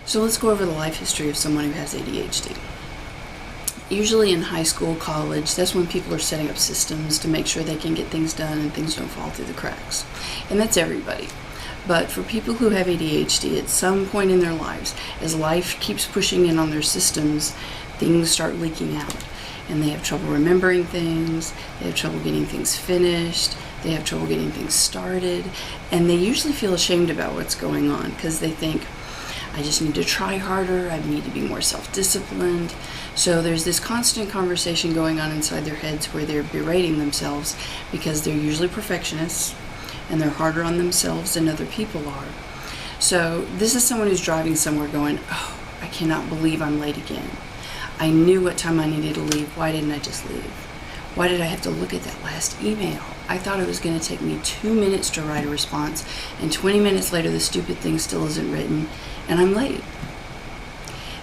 So let's go over the life history of someone who has ADHD. Usually in high school, college, that's when people are setting up systems to make sure they can get things done and things don't fall through the cracks. And that's everybody. But for people who have ADHD, at some point in their lives, as life keeps pushing in on their systems, things start leaking out. And they have trouble remembering things, they have trouble getting things finished, they have trouble getting things started, and they usually feel ashamed about what's going on because they think, I just need to try harder, I need to be more self-disciplined. So there's this constant conversation going on inside their heads where they're berating themselves because they're usually perfectionists and they're harder on themselves than other people are. So this is someone who's driving somewhere going, oh, I cannot believe I'm late again. I knew what time I needed to leave. Why didn't I just leave? Why did I have to look at that last email? I thought it was going to take me 2 minutes to write a response, and 20 minutes later the stupid thing still isn't written, and I'm late.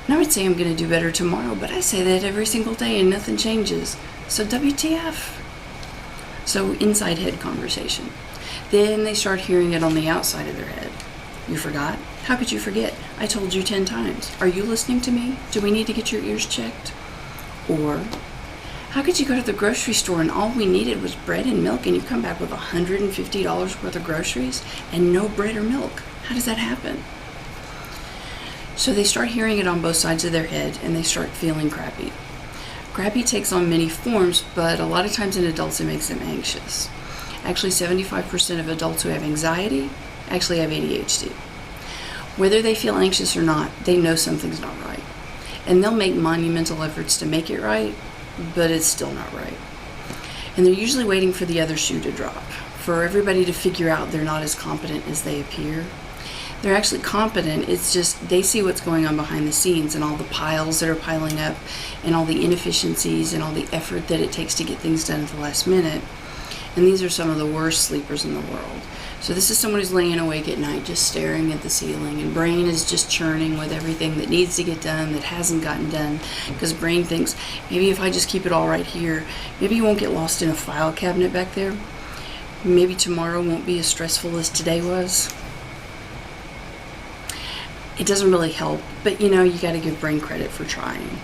And I would say I'm going to do better tomorrow, but I say that every single day and nothing changes. So WTF? So inside head conversation. Then they start hearing it on the outside of their head. You forgot? How could you forget? I told you 10 times. Are you listening to me? Do we need to get your ears checked? Or, how could you go to the grocery store and all we needed was bread and milk and you come back with $150 worth of groceries and no bread or milk? How does that happen? So they start hearing it on both sides of their head and they start feeling crappy. Crappy takes on many forms, but a lot of times in adults it makes them anxious. Actually, 75% of adults who have anxiety actually have ADHD. Whether they feel anxious or not, they know something's not right. And they'll make monumental efforts to make it right, but it's still not right. And they're usually waiting for the other shoe to drop, for everybody to figure out they're not as competent as they appear. They're actually competent, it's just they see what's going on behind the scenes and all the piles that are piling up and all the inefficiencies and all the effort that it takes to get things done at the last minute. And these are some of the worst sleepers in the world. So this is someone who's laying awake at night just staring at the ceiling, and brain is just churning with everything that needs to get done that hasn't gotten done, because brain thinks, maybe if I just keep it all right here, maybe you won't get lost in a file cabinet back there. Maybe tomorrow won't be as stressful as today was. It doesn't really help, but you know, you got to give brain credit for trying.